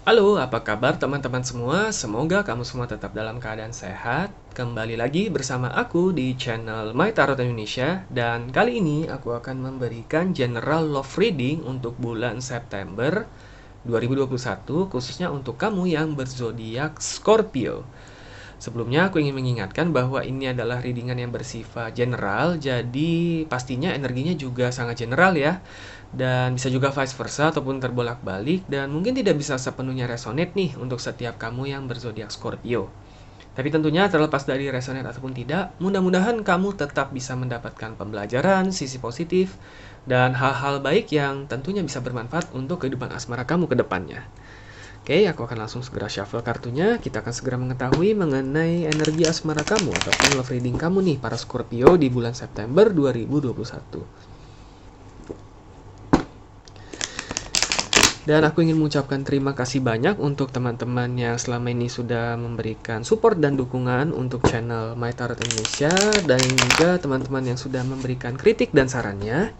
Halo, apa kabar teman-teman semua? Semoga kamu semua tetap dalam keadaan sehat. Kembali lagi bersama aku di channel My Tarot Indonesia. Dan kali ini aku akan memberikan general love reading untuk bulan September 2021, khususnya untuk kamu yang berzodiak Scorpio. Sebelumnya aku ingin mengingatkan bahwa ini adalah readingan yang bersifat general, jadi pastinya energinya juga sangat general ya. Dan bisa juga vice versa ataupun terbolak-balik, dan mungkin tidak bisa sepenuhnya resonate nih untuk setiap kamu yang berzodiak Scorpio. Tapi tentunya terlepas dari resonate ataupun tidak, mudah-mudahan kamu tetap bisa mendapatkan pembelajaran, sisi positif, dan hal-hal baik yang tentunya bisa bermanfaat untuk kehidupan asmara kamu ke depannya. Oke, aku akan langsung segera shuffle kartunya. Kita akan segera mengetahui mengenai energi asmara kamu ataupun love reading kamu nih para Scorpio di bulan September 2021. Dan aku ingin mengucapkan terima kasih banyak untuk teman-teman yang selama ini sudah memberikan support dan dukungan untuk channel My Tarot Indonesia, dan juga teman-teman yang sudah memberikan kritik dan sarannya.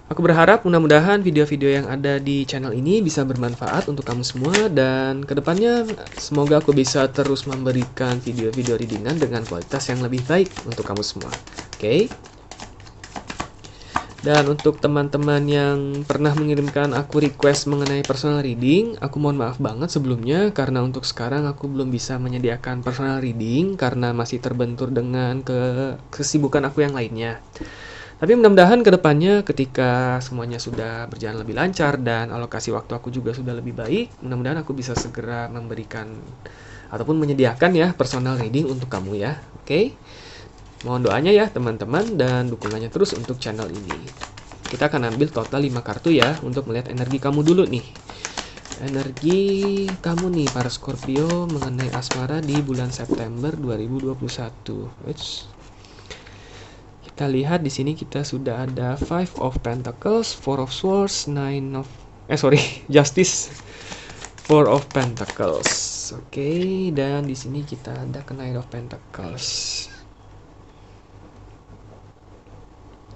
Aku berharap mudah-mudahan video-video yang ada di channel ini bisa bermanfaat untuk kamu semua, dan kedepannya semoga aku bisa terus memberikan video-video readingan dengan kualitas yang lebih baik untuk kamu semua. Oke? Dan untuk teman-teman yang pernah mengirimkan aku request mengenai personal reading, aku mohon maaf banget sebelumnya karena untuk sekarang aku belum bisa menyediakan personal reading karena masih terbentur dengan kesibukan aku yang lainnya. Tapi mudah-mudahan kedepannya ketika semuanya sudah berjalan lebih lancar dan alokasi waktu aku juga sudah lebih baik, mudah-mudahan aku bisa segera memberikan ataupun menyediakan ya personal reading untuk kamu ya. Oke? Mohon doanya ya teman-teman dan dukungannya terus untuk channel ini. Kita akan ambil total 5 kartu ya untuk melihat energi kamu dulu nih. Energi kamu nih para Scorpio mengenai asmara di bulan September 2021. Kita lihat di sini kita sudah ada Five of Pentacles, Four of Swords, Justice, Four of Pentacles. Oke, dan di sini kita ada Knight of Pentacles.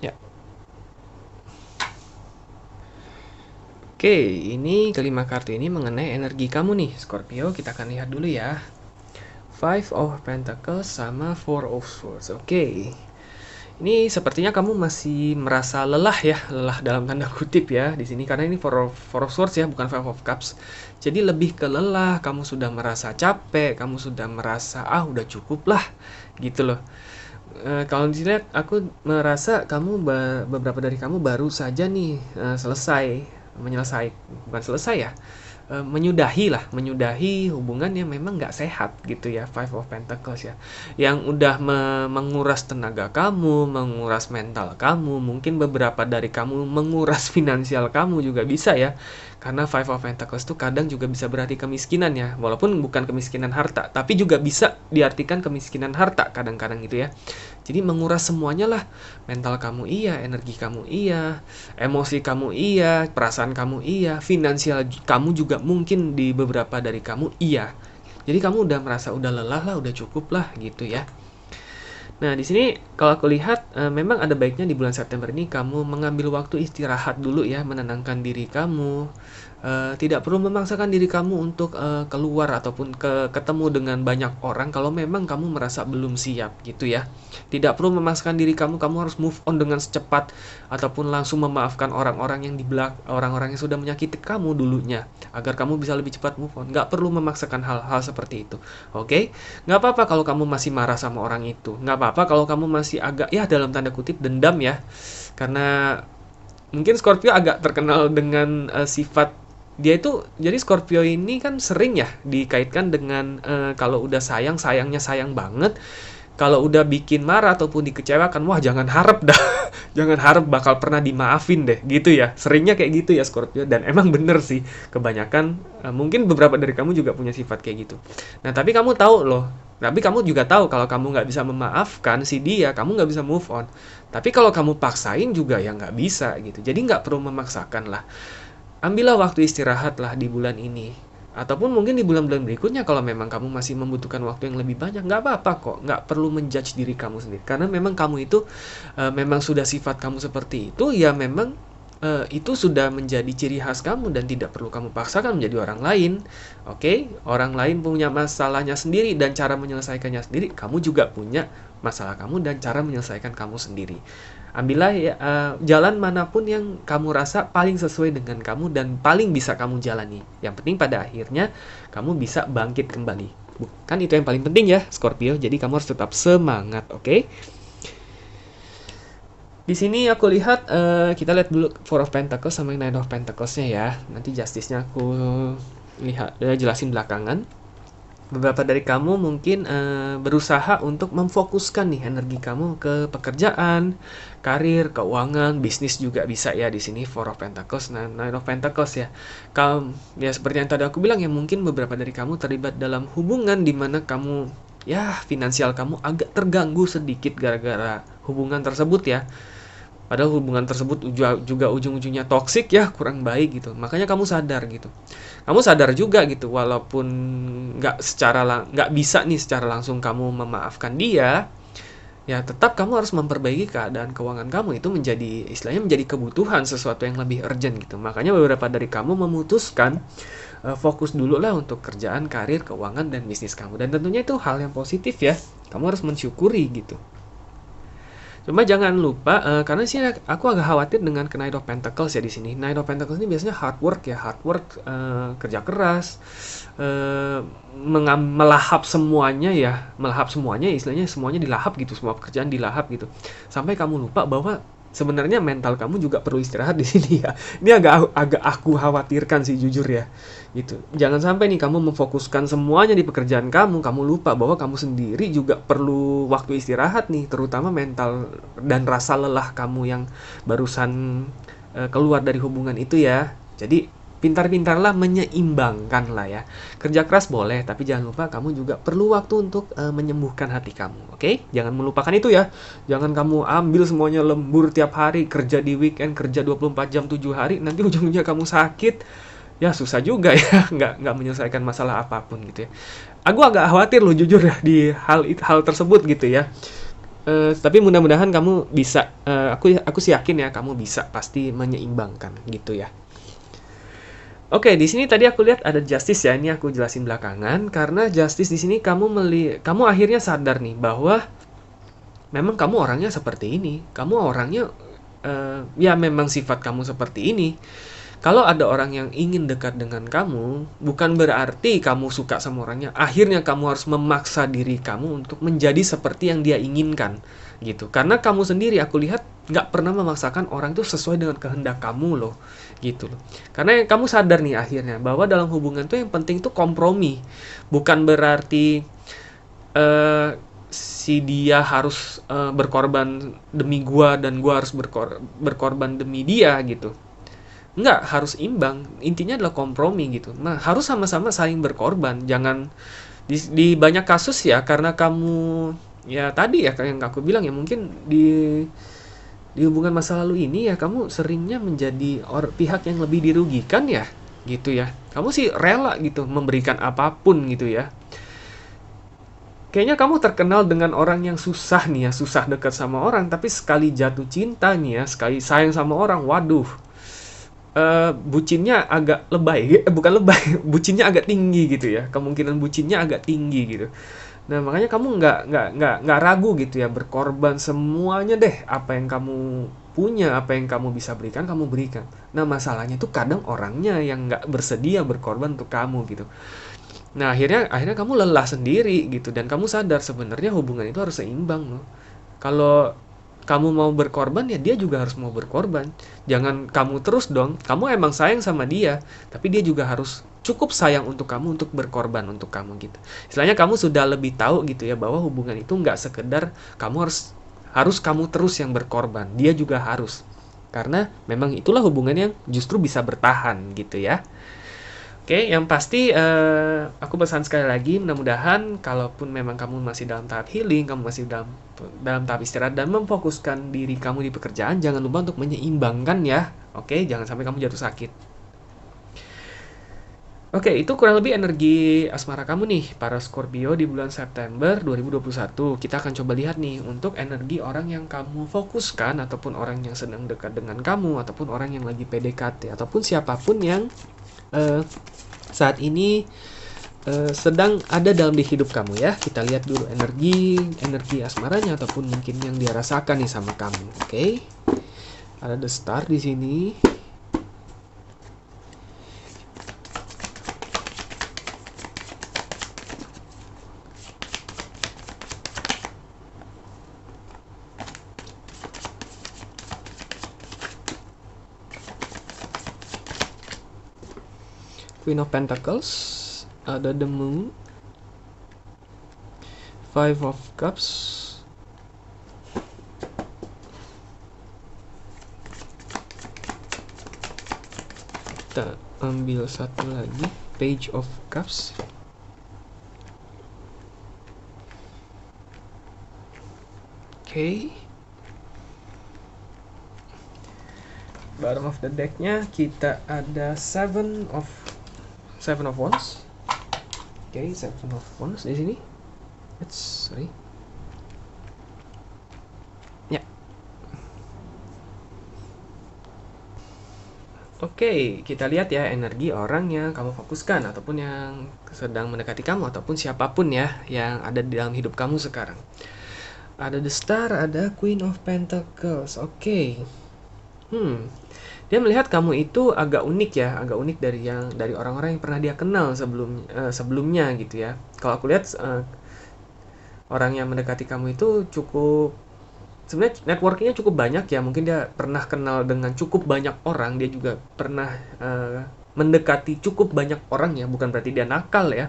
Ya. Oke, ini kelima kartu ini mengenai energi kamu nih, Scorpio. Kita akan lihat dulu ya. Five of Pentacles sama Four of Swords. Oke. Ini sepertinya kamu masih merasa lelah ya, lelah dalam tanda kutip ya di sini karena ini Four of Swords ya, bukan Five of Cups. Jadi lebih ke lelah, kamu sudah merasa capek, kamu sudah merasa udah cukup lah gitu loh. Kalau dilihat aku merasa beberapa dari kamu baru saja nih bukan selesai ya, menyudahi hubungan yang memang nggak sehat gitu ya, Five of Pentacles ya, yang udah menguras tenaga kamu, menguras mental kamu, mungkin beberapa dari kamu menguras finansial kamu juga bisa ya, karena Five of Pentacles tuh kadang juga bisa berarti kemiskinan ya, walaupun bukan kemiskinan harta, tapi juga bisa diartikan kemiskinan harta kadang-kadang gitu ya. Jadi menguras semuanya lah, mental kamu iya, energi kamu iya, emosi kamu iya, perasaan kamu iya, finansial kamu juga mungkin di beberapa dari kamu iya. Jadi kamu udah merasa udah lelah lah, udah cukup lah gitu ya. Nah, di sini kalau aku lihat memang ada baiknya di bulan September ini kamu mengambil waktu istirahat dulu ya, menenangkan diri kamu. Tidak perlu memaksakan diri kamu untuk keluar ataupun ketemu dengan banyak orang kalau memang kamu merasa belum siap gitu ya. Tidak perlu memaksakan diri kamu harus move on dengan secepat ataupun langsung memaafkan orang-orang yang sudah menyakiti kamu dulunya agar kamu bisa lebih cepat move on. Nggak perlu memaksakan hal-hal seperti itu. Oke? Nggak apa-apa kalau kamu masih marah sama orang itu. Nggak apa-apa kalau kamu masih agak ya dalam tanda kutip dendam ya. Karena mungkin Scorpio agak terkenal dengan sifat dia itu, jadi Scorpio ini kan sering ya dikaitkan dengan kalau udah sayangnya sayang banget, kalau udah bikin marah ataupun dikecewakan, wah jangan harap dah, jangan harap bakal pernah dimaafin deh, gitu ya. Seringnya kayak gitu ya Scorpio, dan emang bener sih, kebanyakan, mungkin beberapa dari kamu juga punya sifat kayak gitu. Nah tapi kamu tahu loh, tapi kamu juga tahu kalau kamu nggak bisa memaafkan si dia, kamu nggak bisa move on. Tapi kalau kamu paksain juga ya nggak bisa gitu. Jadi nggak perlu memaksakan lah. Ambillah waktu istirahat lah di bulan ini. Ataupun mungkin di bulan-bulan berikutnya kalau memang kamu masih membutuhkan waktu yang lebih banyak, nggak apa-apa kok. Nggak perlu menjudge diri kamu sendiri. Karena memang kamu itu memang sudah sifat kamu seperti itu, ya memang itu sudah menjadi ciri khas kamu dan tidak perlu kamu paksakan menjadi orang lain. Oke, orang lain punya masalahnya sendiri dan cara menyelesaikannya sendiri. Kamu juga punya masalah kamu dan cara menyelesaikan kamu sendiri. Ambillah ya, jalan manapun yang kamu rasa paling sesuai dengan kamu dan paling bisa kamu jalani. Yang penting pada akhirnya kamu bisa bangkit kembali. Bukan itu yang paling penting ya, Scorpio. Jadi kamu harus tetap semangat, oke? Di sini aku lihat, kita lihat dulu Four of Pentacles sama Nine of Pentacles-nya ya. Nanti Justice-nya aku lihat, jelasin belakangan. Beberapa dari kamu mungkin berusaha untuk memfokuskan nih energi kamu ke pekerjaan, karir, keuangan, bisnis juga bisa ya di sini Four of Pentacles, Nine of Pentacles ya. Ya seperti yang tadi aku bilang ya, mungkin beberapa dari kamu terlibat dalam hubungan di mana kamu ya finansial kamu agak terganggu sedikit gara-gara hubungan tersebut ya. Padahal hubungan tersebut juga ujung-ujungnya toksik ya, kurang baik gitu. Makanya kamu sadar gitu. Kamu sadar juga gitu, walaupun nggak bisa nih secara langsung kamu memaafkan dia, ya tetap kamu harus memperbaiki keadaan keuangan kamu. Itu menjadi istilahnya menjadi kebutuhan, sesuatu yang lebih urgent gitu. Makanya beberapa dari kamu memutuskan fokus dulu lah untuk kerjaan, karir, keuangan, dan bisnis kamu. Dan tentunya itu hal yang positif ya. Kamu harus mensyukuri gitu. Cuma jangan lupa, karena sih aku agak khawatir dengan Knight of Pentacles ya di sini. Knight of Pentacles ini biasanya hard work ya, kerja keras, melahap semuanya ya, istilahnya semuanya dilahap gitu, semua pekerjaan dilahap gitu. Sampai kamu lupa bahwa sebenarnya mental kamu juga perlu istirahat di sini ya. Ini agak aku khawatirkan sih jujur ya. Gitu. Jangan sampai nih kamu memfokuskan semuanya di pekerjaan kamu lupa bahwa kamu sendiri juga perlu waktu istirahat nih, terutama mental dan rasa lelah kamu yang barusan keluar dari hubungan itu ya. Jadi pintar-pintarlah menyeimbangkan lah ya. Kerja keras boleh, tapi jangan lupa kamu juga perlu waktu untuk menyembuhkan hati kamu, oke? Jangan melupakan itu ya. Jangan kamu ambil semuanya lembur tiap hari, kerja di weekend, kerja 24 jam 7 hari, nanti ujung-ujungnya kamu sakit. Ya susah juga ya, nggak menyelesaikan masalah apapun gitu ya. Aku agak khawatir loh jujur ya di hal tersebut gitu ya. Tapi mudah-mudahan kamu bisa, aku sih yakin ya kamu bisa pasti menyeimbangkan gitu ya. Oke, di sini tadi aku lihat ada Justice ya, ini aku jelasin belakangan. Karena Justice di sini kamu akhirnya sadar nih bahwa memang kamu orangnya seperti ini. Kamu orangnya ya memang sifat kamu seperti ini. Kalau ada orang yang ingin dekat dengan kamu, bukan berarti kamu suka sama orangnya. Akhirnya kamu harus memaksa diri kamu untuk menjadi seperti yang dia inginkan gitu. Karena kamu sendiri aku lihat nggak pernah memaksakan orang itu sesuai dengan kehendak kamu loh gitu loh. Karena kamu sadar nih akhirnya bahwa dalam hubungan tuh yang penting tuh kompromi. Bukan berarti si dia harus berkorban demi gua dan gua harus berkorban demi dia gitu. Enggak, harus imbang. Intinya adalah kompromi gitu. Nah, harus sama-sama saling berkorban. Jangan di banyak kasus ya, karena kamu ya tadi ya kayak yang aku bilang ya, mungkin di hubungan masa lalu ini ya kamu seringnya menjadi pihak yang lebih dirugikan ya, gitu ya. Kamu sih rela gitu memberikan apapun gitu ya. Kayaknya kamu terkenal dengan orang yang susah nih ya, susah dekat sama orang, tapi sekali jatuh cinta nih ya, sekali sayang sama orang, waduh, bucinnya agak lebay, bukan lebay, bucinnya agak tinggi gitu ya, kemungkinan bucinnya agak tinggi gitu. Nah makanya kamu nggak ragu gitu ya, berkorban semuanya deh, apa yang kamu punya, apa yang kamu bisa berikan, kamu berikan. Nah masalahnya tuh kadang orangnya yang nggak bersedia berkorban untuk kamu gitu. Nah akhirnya kamu lelah sendiri gitu, dan kamu sadar sebenarnya hubungan itu harus seimbang loh. Kalau kamu mau berkorban ya dia juga harus mau berkorban. Jangan kamu terus dong. Kamu emang sayang sama dia, tapi dia juga harus cukup sayang untuk kamu untuk berkorban untuk kamu gitu. Istilahnya kamu sudah lebih tahu gitu ya bahwa hubungan itu nggak sekedar kamu harus kamu terus yang berkorban. Dia juga harus. Karena memang itulah hubungan yang justru bisa bertahan gitu ya. Oke, yang pasti aku pesan sekali lagi, mudah-mudahan kalaupun memang kamu masih dalam tahap healing, kamu masih dalam tahap istirahat dan memfokuskan diri kamu di pekerjaan, jangan lupa untuk menyeimbangkan ya. Oke, jangan sampai kamu jatuh sakit. Oke, itu kurang lebih energi asmara kamu nih, para Scorpio di bulan September 2021. Kita akan coba lihat nih untuk energi orang yang kamu fokuskan, ataupun orang yang sedang dekat dengan kamu, ataupun orang yang lagi PDKT, ataupun siapapun yang eh, saat ini sedang ada dalam di hidup kamu ya. Kita lihat dulu energi asmaranya, ataupun mungkin yang dia rasakan nih sama kamu. Oke. Ada the star di sini. Queen of Pentacles, ada the Moon, Five of Cups, kita ambil satu lagi, Page of Cups, oke. Bottom of the decknya kita ada Seven of Wands. Oke, Seven of Wands di sini. Sorry. Ya. Oke, kita lihat ya energi orang yang kamu fokuskan, ataupun yang sedang mendekati kamu, ataupun siapapun ya yang ada di dalam hidup kamu sekarang. Ada the star, ada Queen of Pentacles. Oke. Dia melihat kamu itu agak unik ya, agak unik dari orang-orang yang pernah dia kenal sebelumnya gitu ya. Kalau aku lihat orang yang mendekati kamu itu sebenarnya networkingnya cukup banyak ya. Mungkin dia pernah kenal dengan cukup banyak orang, dia juga pernah mendekati cukup banyak orang ya. Bukan berarti dia nakal ya.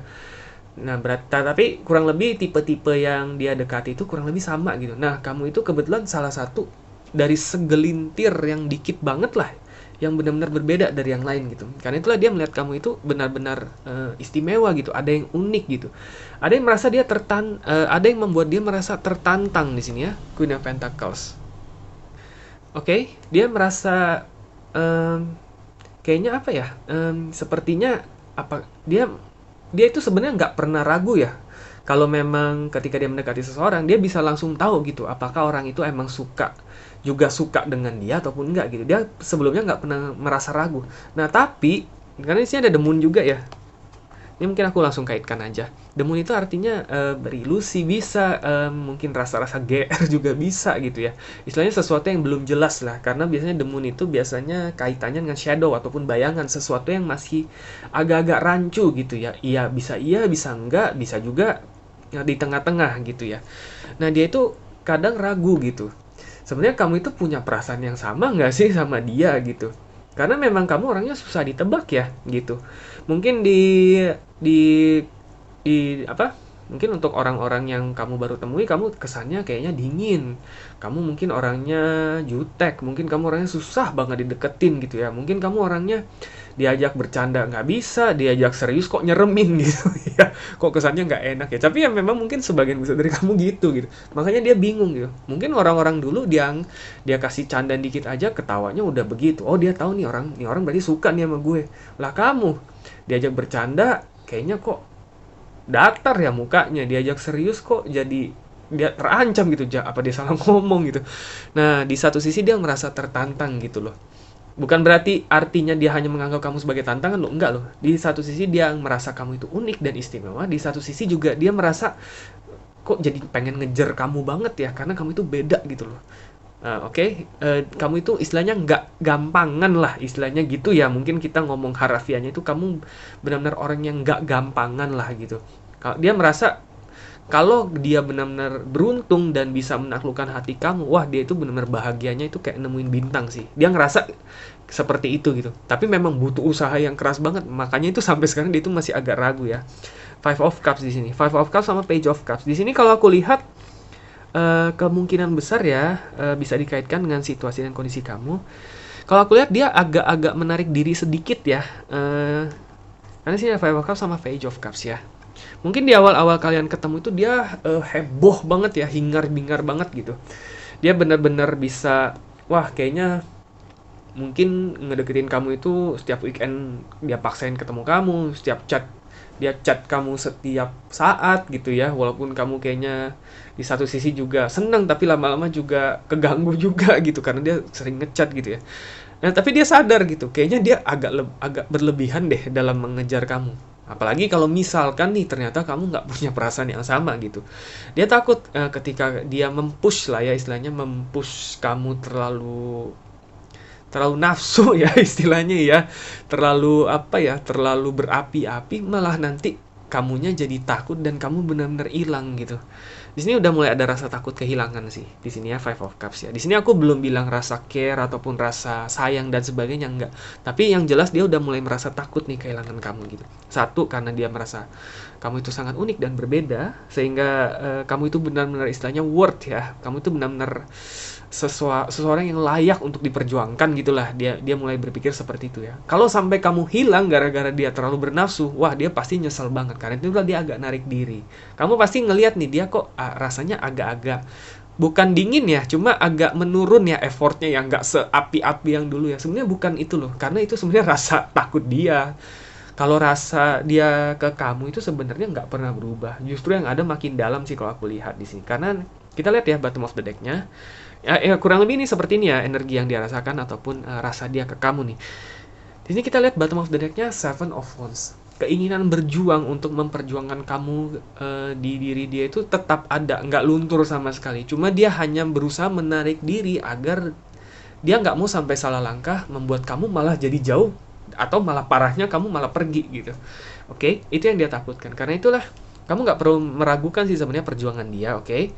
Nah, tapi kurang lebih tipe-tipe yang dia dekati itu kurang lebih sama gitu. Nah, kamu itu kebetulan salah satu dari segelintir yang dikit banget lah, yang benar-benar berbeda dari yang lain gitu. Karena itulah dia melihat kamu itu benar-benar istimewa gitu, ada yang unik gitu. Ada yang merasa ada yang membuat dia merasa tertantang di sini ya, Queen of Pentacles. Oke, dia merasa kayaknya apa ya? Sepertinya dia itu sebenarnya nggak pernah ragu ya. Kalau memang ketika dia mendekati seseorang, dia bisa langsung tahu gitu apakah orang itu emang suka dengan dia ataupun enggak gitu. Dia sebelumnya nggak pernah merasa ragu. Nah, tapi karena di sini ada the moon juga ya. Ini mungkin aku langsung kaitkan aja. The moon itu artinya berilusi, bisa mungkin rasa-rasa GR juga bisa gitu ya. Istilahnya sesuatu yang belum jelas lah, karena biasanya the moon itu biasanya kaitannya dengan shadow ataupun bayangan, sesuatu yang masih agak-agak rancu gitu ya. Iya, bisa enggak, bisa juga di tengah-tengah gitu ya. Nah, dia itu kadang ragu gitu. Sebenarnya kamu itu punya perasaan yang sama nggak sih sama dia gitu? Karena memang kamu orangnya susah ditebak ya gitu. Mungkin di apa? Mungkin untuk orang-orang yang kamu baru temui, kamu kesannya kayaknya dingin. Kamu mungkin orangnya jutek, mungkin kamu orangnya susah banget dideketin gitu ya. Mungkin kamu orangnya diajak bercanda nggak bisa, diajak serius kok nyeremin gitu ya. Kok kesannya nggak enak ya. Tapi ya memang mungkin sebagian besar dari kamu gitu. Makanya dia bingung gitu. Mungkin orang-orang dulu dia kasih canda dikit aja ketawanya udah begitu. Oh, dia tahu nih orang berarti suka nih sama gue. Lah kamu diajak bercanda kayaknya kok datar ya mukanya, diajak serius kok jadi dia terancam gitu, apa dia salah ngomong gitu. Nah, di satu sisi dia merasa tertantang gitu loh. Bukan berarti artinya dia hanya menganggap kamu sebagai tantangan loh, enggak loh. Di satu sisi dia merasa kamu itu unik dan istimewa, di satu sisi juga dia merasa kok jadi pengen ngejar kamu banget ya, karena kamu itu beda gitu loh. Kamu itu istilahnya nggak gampangan lah, istilahnya gitu ya. Mungkin kita ngomong harafiahnya itu kamu benar-benar orang yang nggak gampangan lah gitu. Dia merasa kalau dia benar-benar beruntung dan bisa menaklukkan hati kamu, wah dia itu benar-benar bahagianya itu kayak nemuin bintang sih. Dia ngerasa seperti itu gitu. Tapi memang butuh usaha yang keras banget. Makanya itu sampai sekarang dia itu masih agak ragu ya. Five of Cups di sini. Five of Cups sama Page of Cups. Di sini kalau aku lihat kemungkinan besar ya bisa dikaitkan dengan situasi dan kondisi kamu. Kalau aku lihat dia agak-agak menarik diri sedikit ya. Karena sini ada Five of Cups sama Page of Cups ya. Mungkin di awal-awal kalian ketemu itu dia heboh banget ya, hingar-bingar banget gitu. Dia benar-benar bisa, wah kayaknya mungkin ngedeketin kamu itu setiap weekend dia paksain ketemu kamu, setiap chat dia chat kamu setiap saat gitu ya, walaupun kamu kayaknya di satu sisi juga seneng tapi lama-lama juga keganggu juga gitu karena dia sering ngechat gitu ya. Nah, tapi dia sadar gitu, kayaknya dia agak berlebihan deh dalam mengejar kamu. Apalagi kalau misalkan nih ternyata kamu nggak punya perasaan yang sama gitu. Dia takut ketika dia mempush lah ya, istilahnya mempush kamu terlalu terlalu nafsu ya istilahnya ya, terlalu apa ya, terlalu berapi-api, malah nanti kamunya jadi takut dan kamu benar-benar hilang gitu. Di sini udah mulai ada rasa takut kehilangan sih. Di sini ya Five of Cups ya. Di sini aku belum bilang rasa care ataupun rasa sayang dan sebagainya, enggak. Tapi yang jelas dia udah mulai merasa takut nih kehilangan kamu gitu. Satu, karena dia merasa kamu itu sangat unik dan berbeda sehingga kamu itu benar-benar istilahnya worth ya. Kamu itu benar-benar seseorang yang layak untuk diperjuangkan gitulah, dia mulai berpikir seperti itu ya. Kalau sampai kamu hilang gara-gara dia terlalu bernafsu, wah dia pasti nyesel banget karena itulah dia agak narik diri. Kamu pasti ngelihat nih dia kok rasanya agak-agak bukan dingin ya, cuma agak menurun ya effortnya yang nggak seapi-api yang dulu ya. Sebenarnya bukan itu loh, karena itu sebenarnya rasa takut dia. Kalau rasa dia ke kamu itu sebenarnya nggak pernah berubah. Justru yang ada makin dalam sih kalau aku lihat di sini. Karena kita lihat ya bottom of the deck-nya. Ya, kurang lebih ini seperti ini ya energi yang dia rasakan ataupun rasa dia ke kamu nih. Di sini kita lihat bottom of the deck-nya Seven of Wands. Keinginan berjuang untuk memperjuangkan kamu di diri dia itu tetap ada, nggak luntur sama sekali. Cuma dia hanya berusaha menarik diri agar dia nggak mau sampai salah langkah, membuat kamu malah jadi jauh atau malah parahnya kamu malah pergi gitu. Oke, itu yang dia takutkan. Karena itulah kamu nggak perlu meragukan sih sebenarnya perjuangan dia, oke?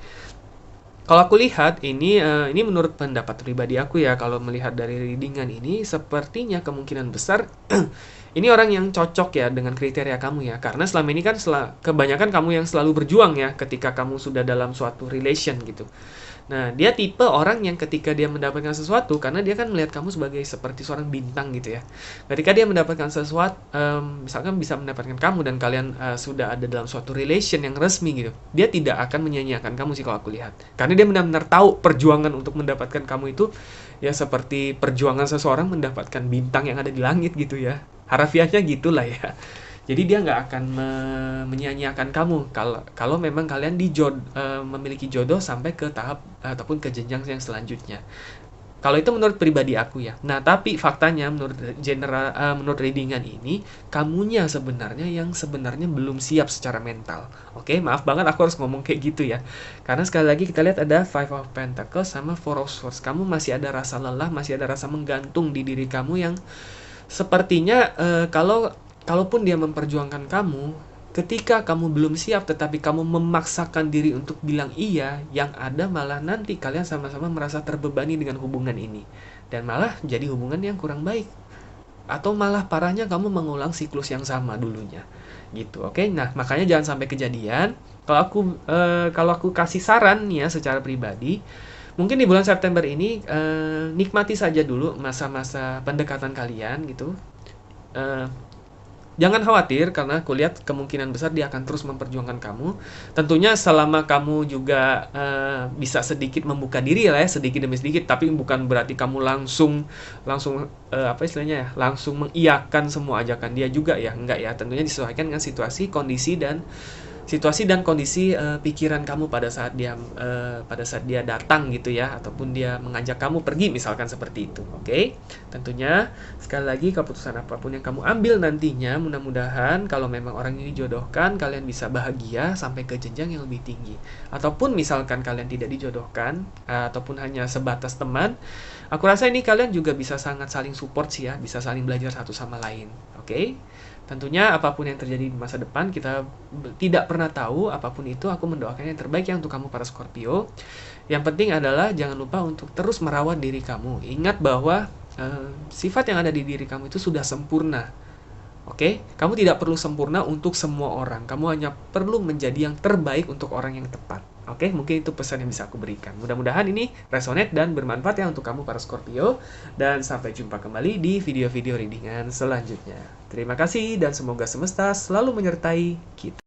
Kalau aku lihat ini menurut pendapat pribadi aku ya, kalau melihat dari readingan ini sepertinya kemungkinan besar ini orang yang cocok ya dengan kriteria kamu ya. Karena selama ini kan kebanyakan kamu yang selalu berjuang ya ketika kamu sudah dalam suatu relation gitu. Nah, dia tipe orang yang ketika dia mendapatkan sesuatu, karena dia kan melihat kamu sebagai seperti seorang bintang gitu ya. Ketika dia mendapatkan sesuatu, misalkan bisa mendapatkan kamu dan kalian sudah ada dalam suatu relation yang resmi gitu, dia tidak akan menyia-nyiakan kamu sih kalau aku lihat. Karena dia benar-benar tahu perjuangan untuk mendapatkan kamu itu ya seperti perjuangan seseorang mendapatkan bintang yang ada di langit gitu ya. Harafiahnya gitulah ya. Jadi dia nggak akan menyia-nyiakan kamu kalau memang kalian memiliki jodoh sampai ke tahap ataupun ke jenjang yang selanjutnya. Kalau itu menurut pribadi aku ya. Nah, tapi faktanya menurut readingan ini, kamunya sebenarnya yang sebenarnya belum siap secara mental. Oke, maaf banget aku harus ngomong kayak gitu ya. Karena sekali lagi kita lihat ada Five of Pentacles sama Four of Swords. Kamu masih ada rasa lelah, masih ada rasa menggantung di diri kamu yang sepertinya kalaupun dia memperjuangkan kamu, ketika kamu belum siap tetapi kamu memaksakan diri untuk bilang iya, yang ada malah nanti kalian sama-sama merasa terbebani dengan hubungan ini. Dan malah jadi hubungan yang kurang baik. Atau malah parahnya kamu mengulang siklus yang sama dulunya. Gitu, oke? Nah, makanya jangan sampai kejadian. Kalau aku kasih saran ya secara pribadi, mungkin di bulan September ini nikmati saja dulu masa-masa pendekatan kalian gitu. Jangan khawatir karena aku lihat kemungkinan besar dia akan terus memperjuangkan kamu. Tentunya selama kamu juga bisa sedikit membuka diri lah ya, sedikit demi sedikit, tapi bukan berarti kamu langsung apa istilahnya ya, langsung mengiyakan semua ajakan dia juga ya, enggak ya. Tentunya disesuaikan dengan situasi, kondisi pikiran kamu pada saat dia datang gitu ya, ataupun dia mengajak kamu pergi misalkan seperti itu. Oke? Tentunya sekali lagi keputusan apapun yang kamu ambil nantinya, mudah-mudahan kalau memang orang ini dijodohkan, kalian bisa bahagia sampai ke jenjang yang lebih tinggi. Ataupun misalkan kalian tidak dijodohkan ataupun hanya sebatas teman, aku rasa ini kalian juga bisa sangat saling support sih ya, bisa saling belajar satu sama lain. Oke? Tentunya apapun yang terjadi di masa depan kita tidak pernah tahu, apapun itu aku mendoakan yang terbaik ya untuk kamu para Scorpio. Yang penting adalah jangan lupa untuk terus merawat diri kamu. Ingat bahwa sifat yang ada di diri kamu itu sudah sempurna. Oke? Kamu tidak perlu sempurna untuk semua orang. Kamu hanya perlu menjadi yang terbaik untuk orang yang tepat. Oke, mungkin itu pesan yang bisa aku berikan. Mudah-mudahan ini resonate dan bermanfaat ya untuk kamu para Scorpio. Dan sampai jumpa kembali di video-video readingan selanjutnya. Terima kasih dan semoga semesta selalu menyertai kita.